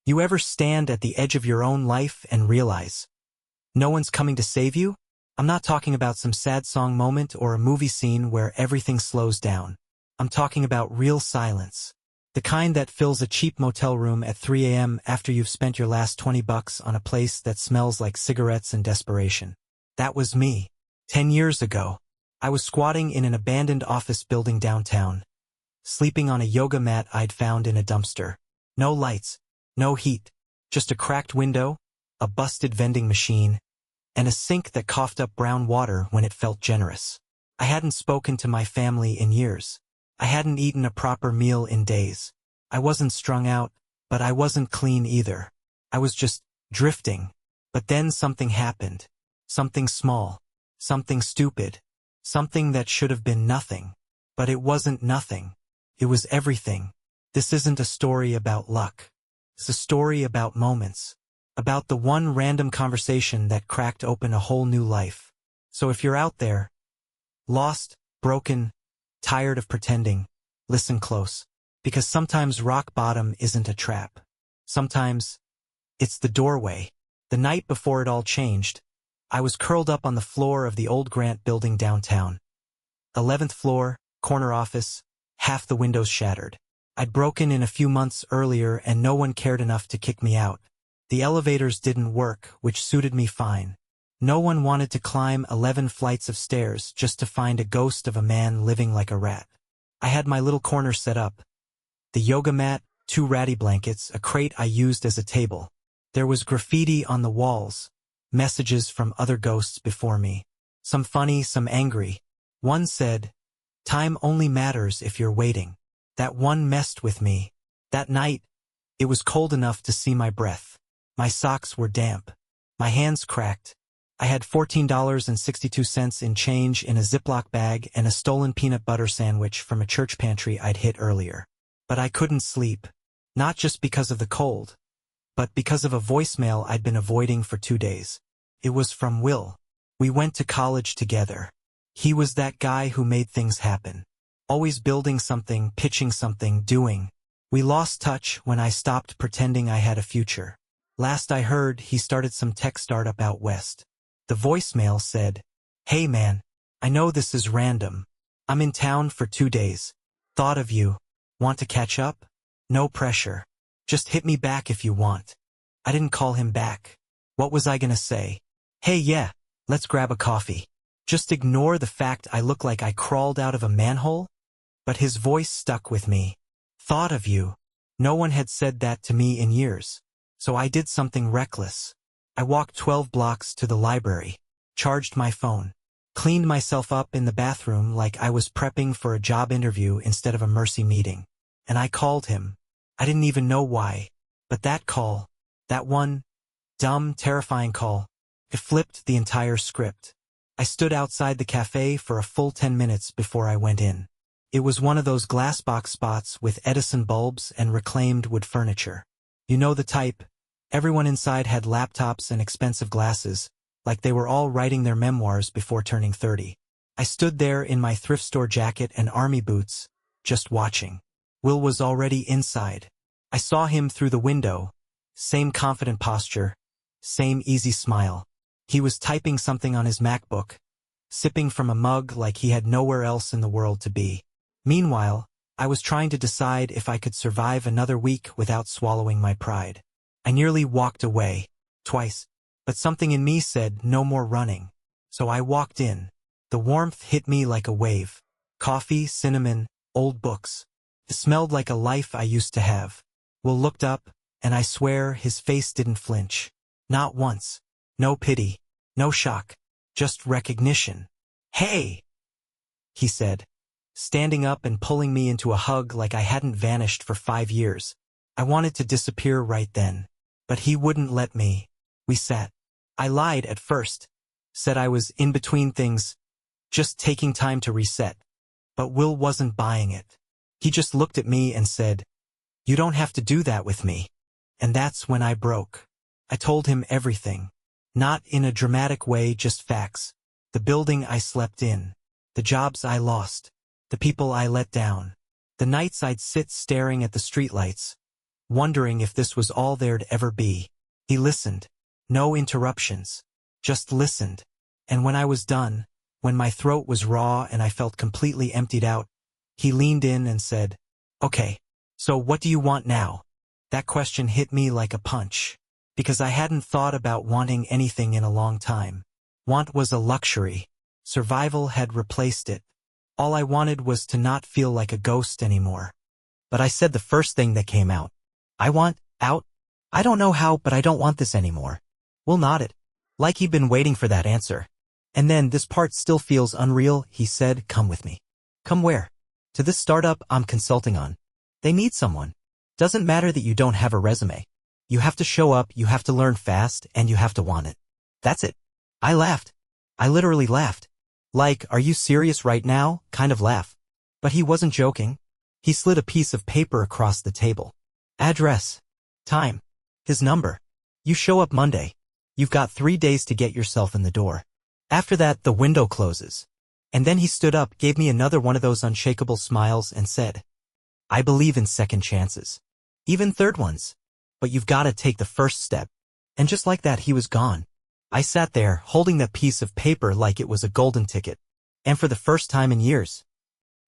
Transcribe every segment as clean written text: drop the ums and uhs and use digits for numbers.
You ever stand at the edge of your own life and realize no one's coming to save you? I'm not talking about some sad song moment or a movie scene where everything slows down. I'm talking about real silence. The kind that fills a cheap motel room at 3 a.m. after you've spent your last $20 on a place that smells like cigarettes and desperation. That was me. 10 years ago. I was squatting in an abandoned office building downtown, sleeping on a yoga mat I'd found in a dumpster. No lights, no heat, just a cracked window, a busted vending machine, and a sink that coughed up brown water when it felt generous. I hadn't spoken to my family in years. I hadn't eaten a proper meal in days. I wasn't strung out, but I wasn't clean either. I was just drifting. But then something happened. Something small. Something stupid. Something that should have been nothing. But it wasn't nothing. It was everything. This isn't a story about luck. It's a story about moments. About the one random conversation that cracked open a whole new life. So if you're out there, lost, broken, tired of pretending, listen close. Because sometimes rock bottom isn't a trap. Sometimes it's the doorway. The night before it all changed, I was curled up on the floor of the old Grant building downtown. 11th floor, corner office, half the windows shattered. I'd broken in a few months earlier and no one cared enough to kick me out. The elevators didn't work, which suited me fine. No one wanted to climb 11 flights of stairs just to find a ghost of a man living like a rat. I had my little corner set up. The yoga mat, 2 ratty blankets, a crate I used as a table. There was graffiti on the walls, messages from other ghosts before me. Some funny, some angry. One said, "Time only matters if you're waiting." That one messed with me. That night, it was cold enough to see my breath. My socks were damp. My hands cracked. I had $14.62 in change in a Ziploc bag and a stolen peanut butter sandwich from a church pantry I'd hit earlier. But I couldn't sleep. Not just because of the cold, but because of a voicemail I'd been avoiding for 2 days. It was from Will. We went to college together. He was that guy who made things happen. Always building something, pitching something, doing. We lost touch when I stopped pretending I had a future. Last I heard, he started some tech startup out west. The voicemail said, "Hey man, I know this is random. I'm in town for 2 days. Thought of you. Want to catch up? No pressure. Just hit me back if you want." I didn't call him back. What was I gonna say? "Hey yeah, let's grab a coffee." Just ignore the fact I look like I crawled out of a manhole? But his voice stuck with me. Thought of you. No one had said that to me in years. So I did something reckless. I walked 12 blocks to the library, charged my phone, cleaned myself up in the bathroom like I was prepping for a job interview instead of a mercy meeting. And I called him. I didn't even know why. But that call, that one dumb, terrifying call, it flipped the entire script. I stood outside the cafe for a full 10 minutes before I went in. It was one of those glass box spots with Edison bulbs and reclaimed wood furniture. You know the type. Everyone inside had laptops and expensive glasses, like they were all writing their memoirs before turning 30. I stood there in my thrift store jacket and army boots, just watching. Will was already inside. I saw him through the window. Same confident posture, same easy smile. He was typing something on his MacBook, sipping from a mug like he had nowhere else in the world to be. Meanwhile, I was trying to decide if I could survive another week without swallowing my pride. I nearly walked away, twice, but something in me said no more running. So I walked in. The warmth hit me like a wave. Coffee, cinnamon, old books. It smelled like a life I used to have. Will looked up, and I swear his face didn't flinch. Not once. No pity. No shock. Just recognition. "Hey!" he said, standing up and pulling me into a hug like I hadn't vanished for 5 years. I wanted to disappear right then. But he wouldn't let me. We sat. I lied at first. Said I was in between things, just taking time to reset. But Will wasn't buying it. He just looked at me and said, "You don't have to do that with me." And that's when I broke. I told him everything. Not in a dramatic way, just facts. The building I slept in. The jobs I lost. The people I let down. The nights I'd sit staring at the streetlights, wondering if this was all there'd ever be. He listened. No interruptions. Just listened. And when I was done, when my throat was raw and I felt completely emptied out, he leaned in and said, "Okay, so what do you want now?" That question hit me like a punch, because I hadn't thought about wanting anything in a long time. Want was a luxury. Survival had replaced it. All I wanted was to not feel like a ghost anymore. But I said the first thing that came out. "I want out. I don't know how, but I don't want this anymore." Will nodded, like he'd been waiting for that answer. And then, "This part still feels unreal," he said. "Come with me." "Come where?" "To this startup I'm consulting on. They need someone. Doesn't matter that you don't have a resume. You have to show up, you have to learn fast, and you have to want it. That's it." I laughed. I literally laughed. Like, "Are you serious right now?" kind of laugh. But he wasn't joking. He slid a piece of paper across the table. Address. Time. His number. "You show up Monday. You've got 3 days to get yourself in the door. After that, the window closes." And then he stood up, gave me another one of those unshakable smiles, and said, "I believe in second chances. Even third ones. But you've got to take the first step." And just like that, he was gone. I sat there, holding that piece of paper like it was a golden ticket. And for the first time in years,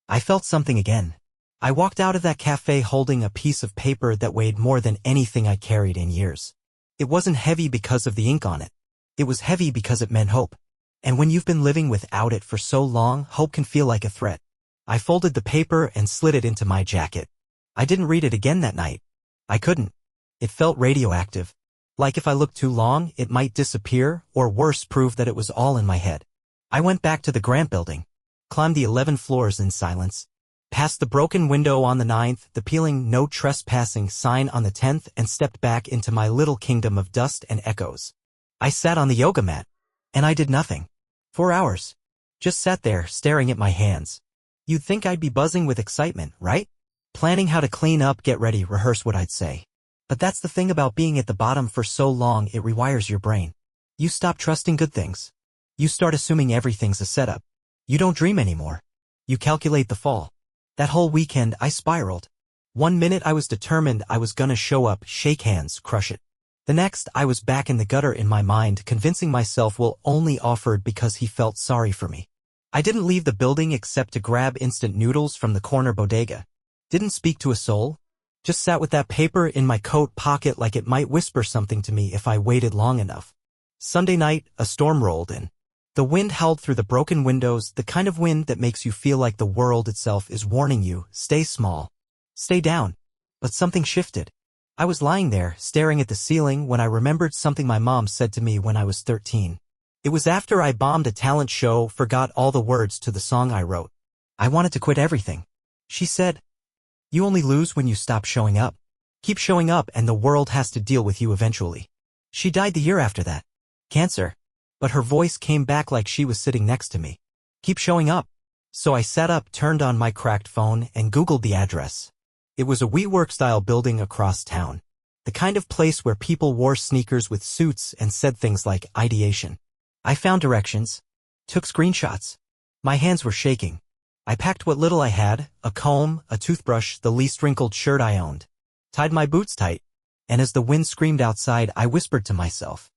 I felt something again. I walked out of that cafe holding a piece of paper that weighed more than anything I carried in years. It wasn't heavy because of the ink on it. It was heavy because it meant hope. And when you've been living without it for so long, hope can feel like a threat. I folded the paper and slid it into my jacket. I didn't read it again that night. I couldn't. It felt radioactive. Like if I looked too long, it might disappear, or worse, prove that it was all in my head. I went back to the Grant building, climbed the 11 floors in silence, past the broken window on the 9th, the peeling "No Trespassing" sign on the 10th, and stepped back into my little kingdom of dust and echoes. I sat on the yoga mat, and I did nothing. 4 hours. Just sat there, staring at my hands. You'd think I'd be buzzing with excitement, right? Planning how to clean up, get ready, rehearse what I'd say. But that's the thing about being at the bottom for so long, it rewires your brain. You stop trusting good things. You start assuming everything's a setup. You don't dream anymore. You calculate the fall. That whole weekend, I spiraled. One minute I was determined I was gonna show up, shake hands, crush it. The next, I was back in the gutter in my mind, convincing myself Will only offered because he felt sorry for me. I didn't leave the building except to grab instant noodles from the corner bodega. Didn't speak to a soul. Just sat with that paper in my coat pocket like it might whisper something to me if I waited long enough. Sunday night, a storm rolled in. The wind howled through the broken windows, the kind of wind that makes you feel like the world itself is warning you, stay small. Stay down. But something shifted. I was lying there, staring at the ceiling, when I remembered something my mom said to me when I was 13. It was after I bombed a talent show, forgot all the words to the song I wrote. I wanted to quit everything. She said, "You only lose when you stop showing up. Keep showing up and the world has to deal with you eventually." She died the year after that. Cancer. But her voice came back like she was sitting next to me. Keep showing up. So I sat up, turned on my cracked phone, and Googled the address. It was a WeWork-style building across town. The kind of place where people wore sneakers with suits and said things like ideation. I found directions. Took screenshots. My hands were shaking. I packed what little I had, a comb, a toothbrush, the least wrinkled shirt I owned. Tied my boots tight. And as the wind screamed outside, I whispered to myself,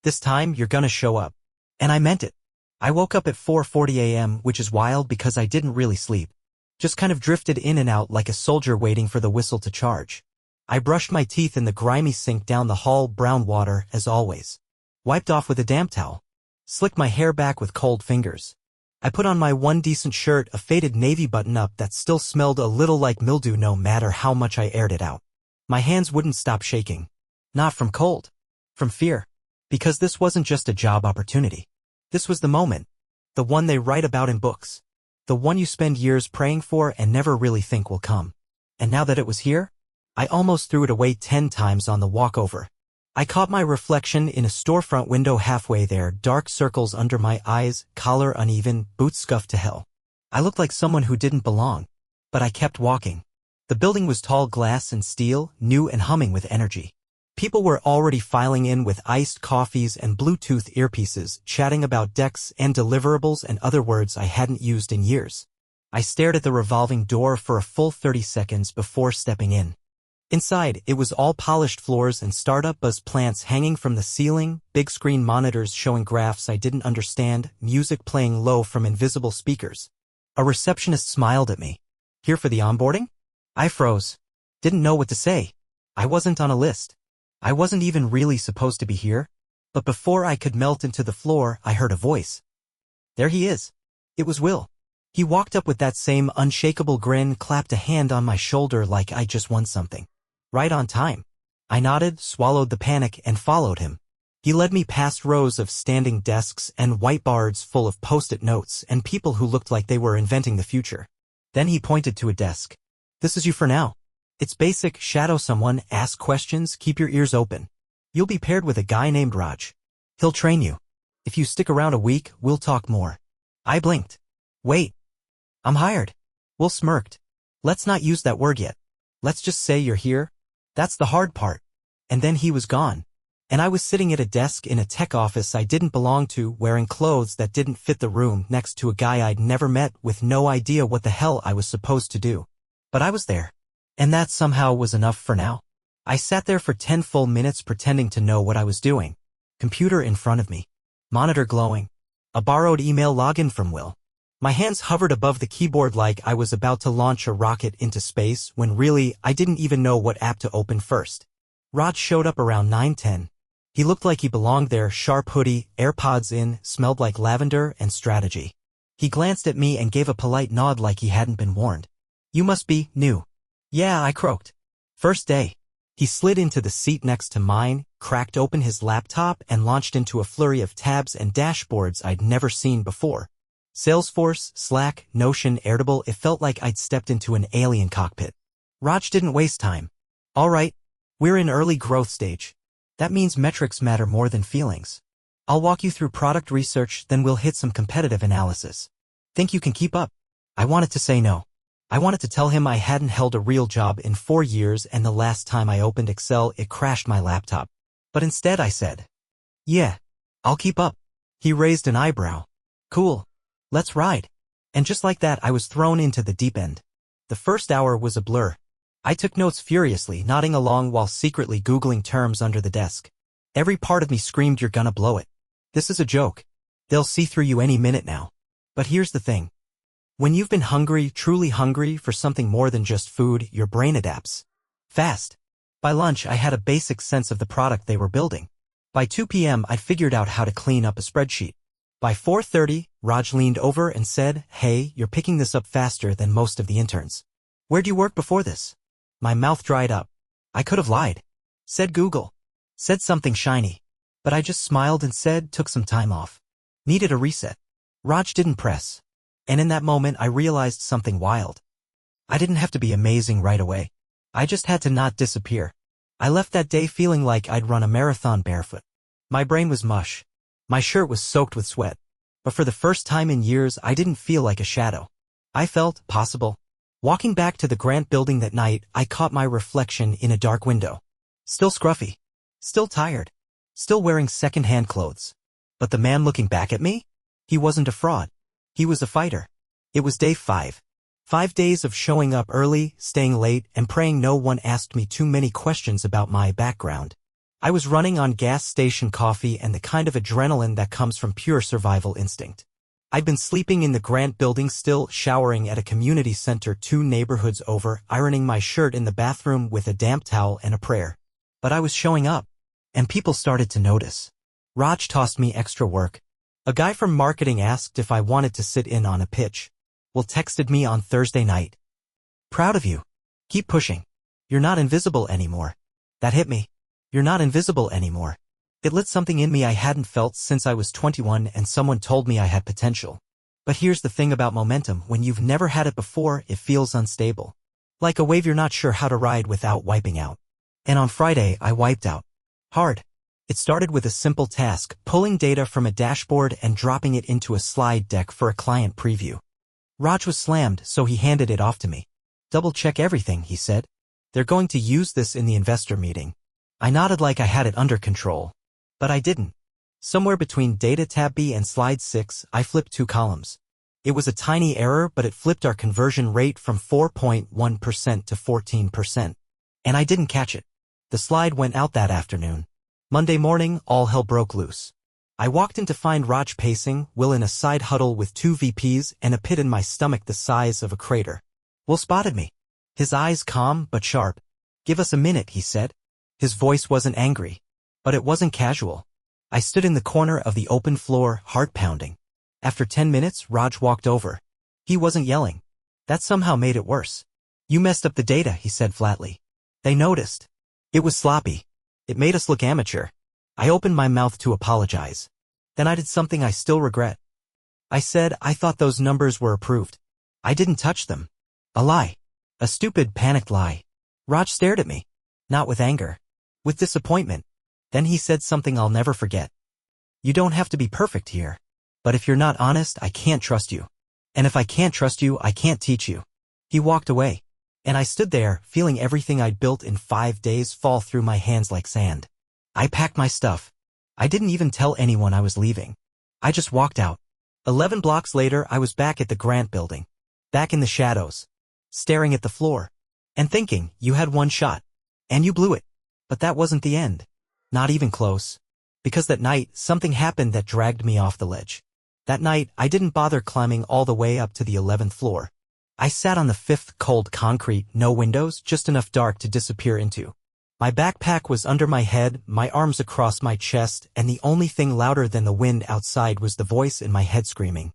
"This time, you're gonna show up." And I meant it. I woke up at 4:40 a.m., which is wild because I didn't really sleep. Just kind of drifted in and out like a soldier waiting for the whistle to charge. I brushed my teeth in the grimy sink down the hall, brown water, as always. Wiped off with a damp towel. Slicked my hair back with cold fingers. I put on my one decent shirt, a faded navy button-up that still smelled a little like mildew no matter how much I aired it out. My hands wouldn't stop shaking. Not from cold. From fear. Because this wasn't just a job opportunity. This was the moment. The one they write about in books. The one you spend years praying for and never really think will come. And now that it was here, I almost threw it away 10 times on the walk over. I caught my reflection in a storefront window halfway there, dark circles under my eyes, collar uneven, boots scuffed to hell. I looked like someone who didn't belong. But I kept walking. The building was tall glass and steel, new and humming with energy. People were already filing in with iced coffees and Bluetooth earpieces, chatting about decks and deliverables and other words I hadn't used in years. I stared at the revolving door for a full 30 seconds before stepping in. Inside, it was all polished floors and startup buzz plants hanging from the ceiling, big screen monitors showing graphs I didn't understand, music playing low from invisible speakers. A receptionist smiled at me. "Here for the onboarding?" I froze. Didn't know what to say. I wasn't on a list. I wasn't even really supposed to be here. But before I could melt into the floor, I heard a voice. "There he is." It was Will. He walked up with that same unshakable grin, clapped a hand on my shoulder like I just won something. Right on time. I nodded, swallowed the panic, and followed him. He led me past rows of standing desks and whiteboards full of post-it notes and people who looked like they were inventing the future. Then he pointed to a desk. "This is you for now. It's basic, shadow someone, ask questions, keep your ears open. You'll be paired with a guy named Raj. He'll train you. If you stick around a week, we'll talk more." I blinked. "Wait. I'm hired." Will smirked. "Let's not use that word yet. Let's just say you're here. That's the hard part." And then he was gone. And I was sitting at a desk in a tech office I didn't belong to, wearing clothes that didn't fit the room, next to a guy I'd never met, with no idea what the hell I was supposed to do. But I was there. And that somehow was enough for now. I sat there for 10 full minutes pretending to know what I was doing. Computer in front of me. Monitor glowing. A borrowed email login from Will. My hands hovered above the keyboard like I was about to launch a rocket into space, when really, I didn't even know what app to open first. Raj showed up around 9:10. He looked like he belonged there, sharp hoodie, AirPods in, smelled like lavender and strategy. He glanced at me and gave a polite nod like he hadn't been warned. "You must be new." "Yeah," I croaked. "First day." He slid into the seat next to mine, cracked open his laptop, and launched into a flurry of tabs and dashboards I'd never seen before. Salesforce, Slack, Notion, Airtable, it felt like I'd stepped into an alien cockpit. Raj didn't waste time. "All right. We're in early growth stage. That means metrics matter more than feelings. I'll walk you through product research, then we'll hit some competitive analysis. Think you can keep up?" I wanted to say no. I wanted to tell him I hadn't held a real job in 4 years, and the last time I opened Excel, it crashed my laptop. But instead I said, "Yeah, I'll keep up." He raised an eyebrow. "Cool. Let's ride." And just like that, I was thrown into the deep end. The first hour was a blur. I took notes furiously, nodding along while secretly Googling terms under the desk. Every part of me screamed, "You're gonna blow it. This is a joke. They'll see through you any minute now." But here's the thing. When you've been hungry, truly hungry for something more than just food, your brain adapts. Fast. By lunch, I had a basic sense of the product they were building. By 2 p.m., I'd figured out how to clean up a spreadsheet. By 4:30, Raj leaned over and said, "Hey, you're picking this up faster than most of the interns. Where'd you work before this?" My mouth dried up. I could have lied. Said Google. Said something shiny. But I just smiled and said, took some time off. Needed a reset. Raj didn't press. And in that moment, I realized something wild. I didn't have to be amazing right away. I just had to not disappear. I left that day feeling like I'd run a marathon barefoot. My brain was mush. My shirt was soaked with sweat. But for the first time in years, I didn't feel like a shadow. I felt possible. Walking back to the Grant building that night, I caught my reflection in a dark window. Still scruffy. Still tired. Still wearing second-hand clothes. But the man looking back at me? He wasn't a fraud. He was a fighter. It was day 5. 5 days of showing up early, staying late, and praying no one asked me too many questions about my background. I was running on gas station coffee and the kind of adrenaline that comes from pure survival instinct. I'd been sleeping in the Grant building, still showering at a community center 2 neighborhoods over, ironing my shirt in the bathroom with a damp towel and a prayer. But I was showing up. And people started to notice. Raj tossed me extra work. A guy from marketing asked if I wanted to sit in on a pitch. Will texted me on Thursday night. "Proud of you. Keep pushing. You're not invisible anymore." That hit me. You're not invisible anymore. It lit something in me I hadn't felt since I was 21, and someone told me I had potential. But here's the thing about momentum. When you've never had it before, it feels unstable. Like a wave you're not sure how to ride without wiping out. And on Friday, I wiped out. Hard. It started with a simple task, pulling data from a dashboard and dropping it into a slide deck for a client preview. Raj was slammed, so he handed it off to me. "Double-check everything," he said. "They're going to use this in the investor meeting." I nodded like I had it under control. But I didn't. Somewhere between Data tab B and Slide 6, I flipped 2 columns. It was a tiny error, but it flipped our conversion rate from 4.1% to 14%. And I didn't catch it. The slide went out that afternoon. Monday morning, all hell broke loose. I walked in to find Raj pacing, Will in a side huddle with two VPs and a pit in my stomach the size of a crater. Will spotted me. His eyes calm but sharp. "Give us a minute," he said. His voice wasn't angry. But it wasn't casual. I stood in the corner of the open floor, heart pounding. After 10 minutes, Raj walked over. He wasn't yelling. That somehow made it worse. "You messed up the data," he said flatly. "They noticed. It was sloppy. It made us look amateur." I opened my mouth to apologize. Then I did something I still regret. I said I thought those numbers were approved. I didn't touch them. A lie. A stupid, panicked lie. Raj stared at me. Not with anger. With disappointment. Then he said something I'll never forget. "You don't have to be perfect here. But if you're not honest, I can't trust you. And if I can't trust you, I can't teach you." He walked away. And I stood there, feeling everything I'd built in 5 days fall through my hands like sand. I packed my stuff. I didn't even tell anyone I was leaving. I just walked out. 11 blocks later, I was back at the Grant building. Back in the shadows. Staring at the floor. And thinking, you had one shot. And you blew it. But that wasn't the end. Not even close. Because that night, something happened that dragged me off the ledge. That night, I didn't bother climbing all the way up to the 11th floor. I sat on the 5th, cold concrete, no windows, just enough dark to disappear into. My backpack was under my head, my arms across my chest, and the only thing louder than the wind outside was the voice in my head screaming.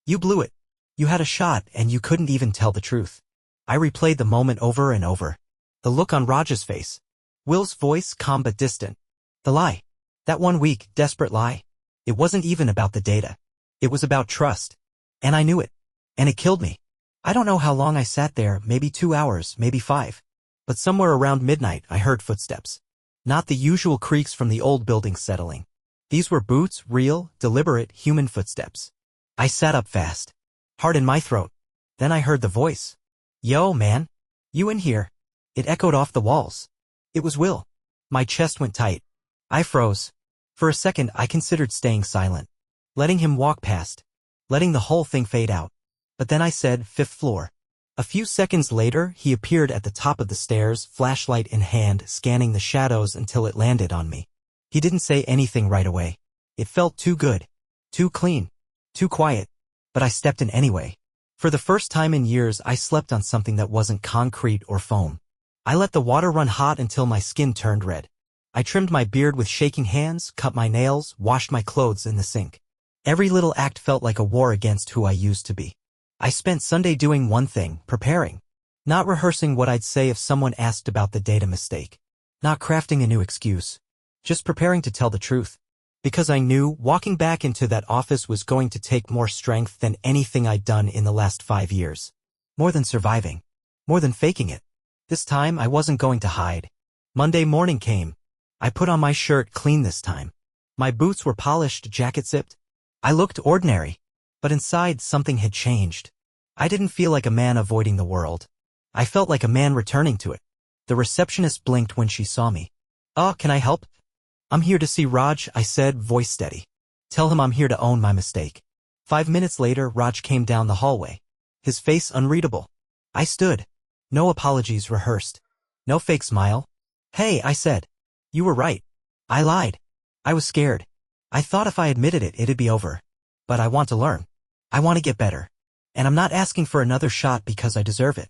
"You blew it. You had a shot, and you couldn't even tell the truth." I replayed the moment over and over. The look on Raj's face. Will's voice, calm but distant. The lie. That 1 week, desperate lie. It wasn't even about the data. It was about trust. And I knew it. And it killed me. I don't know how long I sat there, maybe 2 hours, maybe 5. But somewhere around midnight, I heard footsteps. Not the usual creaks from the old building settling. These were boots, real, deliberate, human footsteps. I sat up fast. Heart in my throat. Then I heard the voice. "Yo, man. You in here?" It echoed off the walls. It was Will. My chest went tight. I froze. For a second, I considered staying silent. Letting him walk past. Letting the whole thing fade out. But then I said, 5th floor. A few seconds later, he appeared at the top of the stairs, flashlight in hand, scanning the shadows until it landed on me. He didn't say anything right away. It felt too good. Too clean. Too quiet. But I stepped in anyway. For the first time in years, I slept on something that wasn't concrete or foam. I let the water run hot until my skin turned red. I trimmed my beard with shaking hands, cut my nails, washed my clothes in the sink. Every little act felt like a war against who I used to be. I spent Sunday doing one thing, preparing. Not rehearsing what I'd say if someone asked about the data mistake. Not crafting a new excuse. Just preparing to tell the truth. Because I knew walking back into that office was going to take more strength than anything I'd done in the last 5 years. More than surviving. More than faking it. This time I wasn't going to hide. Monday morning came. I put on my shirt clean this time. My boots were polished, jacket zipped. I looked ordinary. But inside something had changed. I didn't feel like a man avoiding the world. I felt like a man returning to it. The receptionist blinked when she saw me. "Oh, can I help?" "I'm here to see Raj," I said, voice steady. "Tell him I'm here to own my mistake." 5 minutes later, Raj came down the hallway. His face unreadable. I stood. No apologies rehearsed. No fake smile. "Hey," I said. "You were right. I lied. I was scared. I thought if I admitted it, it'd be over. But I want to learn. I want to get better. And I'm not asking for another shot because I deserve it.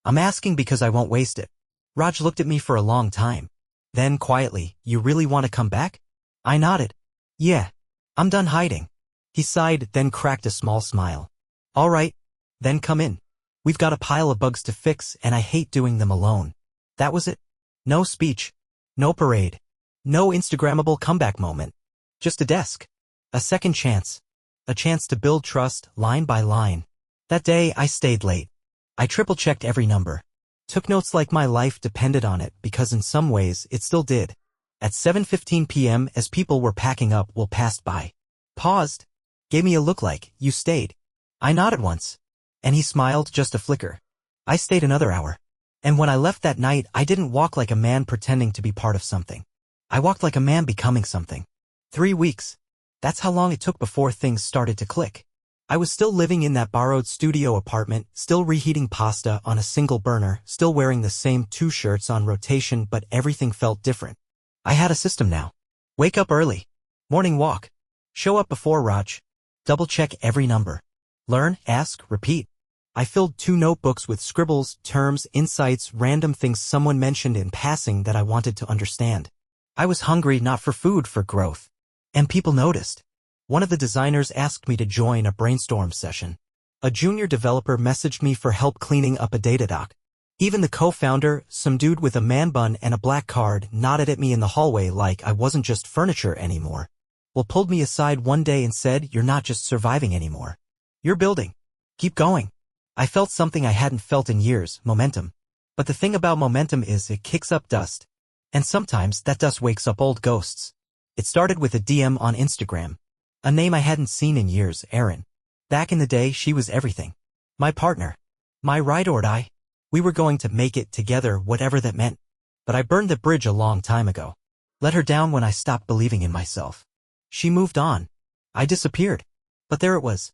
I'm asking because I won't waste it." Raj looked at me for a long time. Then, quietly, "You really want to come back?" I nodded. "Yeah. I'm done hiding." He sighed, then cracked a small smile. "All right. Then come in. We've got a pile of bugs to fix, and I hate doing them alone." That was it. No speech. No parade. No Instagrammable comeback moment. Just a desk. A second chance. A chance to build trust, line by line. That day, I stayed late. I triple-checked every number. Took notes like my life depended on it, because in some ways, it still did. At 7:15 p.m., as people were packing up, Will passed by. Paused. Gave me a look like, "You stayed." I nodded once. And he smiled, just a flicker. I stayed another hour. And when I left that night, I didn't walk like a man pretending to be part of something. I walked like a man becoming something. 3 weeks. That's how long it took before things started to click. I was still living in that borrowed studio apartment, still reheating pasta on a single burner, still wearing the same 2 shirts on rotation, but everything felt different. I had a system now. Wake up early. Morning walk. Show up before Raj. Double-check every number. Learn, ask, repeat. I filled 2 notebooks with scribbles, terms, insights, random things someone mentioned in passing that I wanted to understand. I was hungry not for food, for growth. And people noticed. One of the designers asked me to join a brainstorm session. A junior developer messaged me for help cleaning up a data doc. Even the co-founder, some dude with a man bun and a black card, nodded at me in the hallway like I wasn't just furniture anymore. Well, pulled me aside one day and said, "You're not just surviving anymore. You're building. Keep going." I felt something I hadn't felt in years, momentum. But the thing about momentum is it kicks up dust. And sometimes that dust wakes up old ghosts. It started with a DM on Instagram. A name I hadn't seen in years, Erin. Back in the day, she was everything. My partner. My ride or die. We were going to make it together, whatever that meant. But I burned the bridge a long time ago. Let her down when I stopped believing in myself. She moved on. I disappeared. But there it was.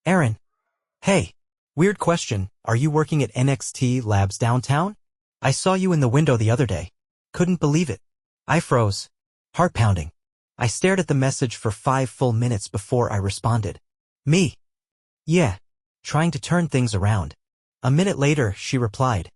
Erin. Hey. Weird question, are you working at NXT Labs downtown? I saw you in the window the other day. Couldn't believe it. I froze. Heart pounding. I stared at the message for 5 full minutes before I responded. Me. Yeah. Trying to turn things around. A minute later, she replied.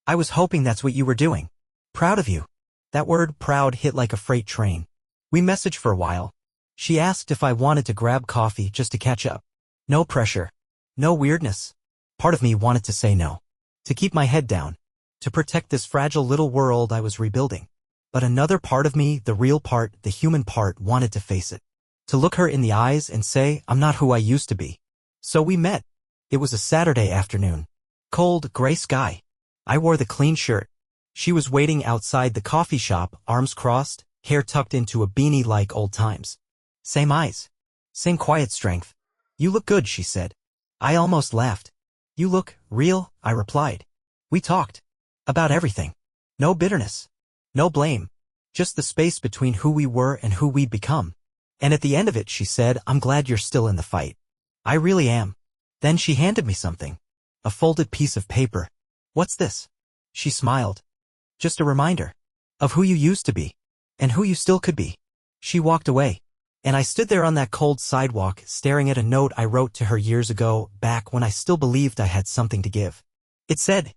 I was hoping that's what you were doing. Proud of you. That word proud hit like a freight train. We messaged for a while. She asked if I wanted to grab coffee just to catch up. No pressure. No weirdness. Part of me wanted to say no. To keep my head down. To protect this fragile little world I was rebuilding. But another part of me, the real part, the human part, wanted to face it. To look her in the eyes and say, I'm not who I used to be. So we met. It was a Saturday afternoon. Cold, gray sky. I wore the clean shirt. She was waiting outside the coffee shop, arms crossed, hair tucked into a beanie like old times. Same eyes. Same quiet strength. You look good, she said. I almost laughed. You look real, I replied. We talked. About everything. No bitterness. No blame. Just the space between who we were and who we'd become. And at the end of it, she said, I'm glad you're still in the fight. I really am. Then she handed me something. A folded piece of paper. What's this? She smiled. Just a reminder. Of who you used to be. And who you still could be. She walked away. And I stood there on that cold sidewalk, staring at a note I wrote to her years ago, back when I still believed I had something to give. It said,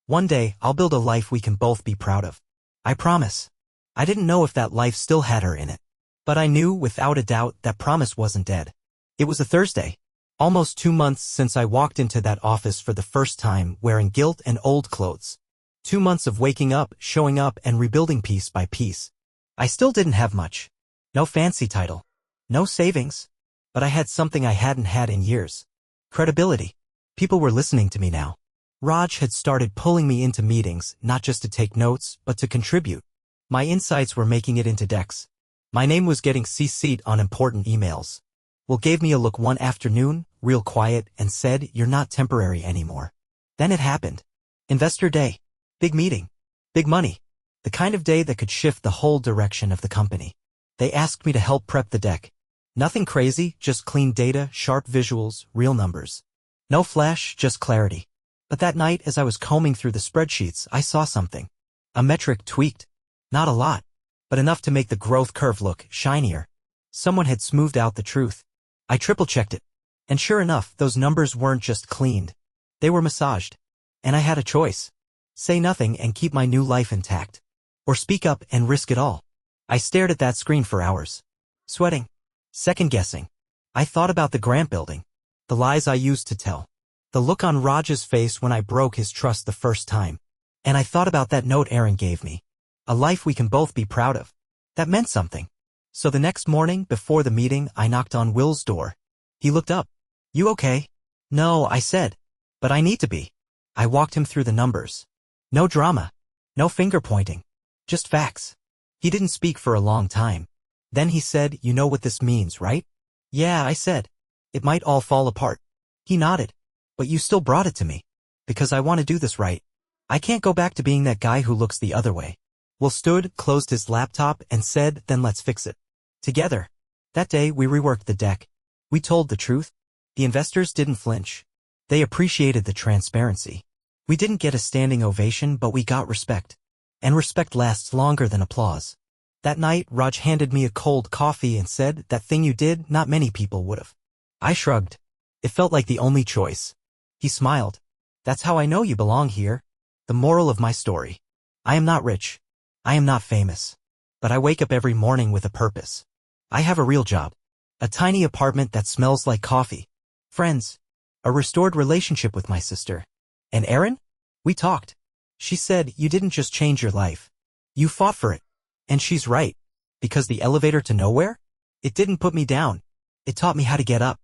one day, I'll build a life we can both be proud of. I promise. I didn't know if that life still had her in it. But I knew, without a doubt, that promise wasn't dead. It was a Thursday. Almost 2 months since I walked into that office for the first time, wearing guilt and old clothes. 2 months of waking up, showing up, and rebuilding piece by piece. I still didn't have much. No fancy title. No savings. But I had something I hadn't had in years. Credibility. People were listening to me now. Raj had started pulling me into meetings, not just to take notes, but to contribute. My insights were making it into decks. My name was getting CC'd on important emails. Will gave me a look one afternoon, real quiet, and said, you're not temporary anymore. Then it happened. Investor Day. Big meeting. Big money. The kind of day that could shift the whole direction of the company. They asked me to help prep the deck. Nothing crazy, just clean data, sharp visuals, real numbers. No flash, just clarity. But that night, as I was combing through the spreadsheets, I saw something. A metric tweaked. Not a lot, but enough to make the growth curve look shinier. Someone had smoothed out the truth. I triple-checked it. And sure enough, those numbers weren't just cleaned. They were massaged. And I had a choice. Say nothing and keep my new life intact. Or speak up and risk it all. I stared at that screen for hours. Sweating. Second-guessing. I thought about the grant building. The lies I used to tell. The look on Raj's face when I broke his trust the first time. And I thought about that note Erin gave me. A life we can both be proud of. That meant something. So the next morning, before the meeting, I knocked on Will's door. He looked up. You okay? No, I said. But I need to be. I walked him through the numbers. No drama. No finger-pointing. Just facts. He didn't speak for a long time. Then he said, you know what this means, right? Yeah, I said. It might all fall apart. He nodded. But you still brought it to me. Because I want to do this right. I can't go back to being that guy who looks the other way. Will stood, closed his laptop, and said, then let's fix it. Together. That day, we reworked the deck. We told the truth. The investors didn't flinch. They appreciated the transparency. We didn't get a standing ovation, but we got respect. And respect lasts longer than applause. That night, Raj handed me a cold coffee and said, "That thing you did, not many people would've." I shrugged. It felt like the only choice. He smiled. "That's how I know you belong here." The moral of my story. I am not rich. I am not famous. But I wake up every morning with a purpose. I have a real job. A tiny apartment that smells like coffee. Friends. A restored relationship with my sister. And Erin? We talked. She said, "You didn't just change your life. You fought for it." And she's right. Because the elevator to nowhere? It didn't put me down. It taught me how to get up.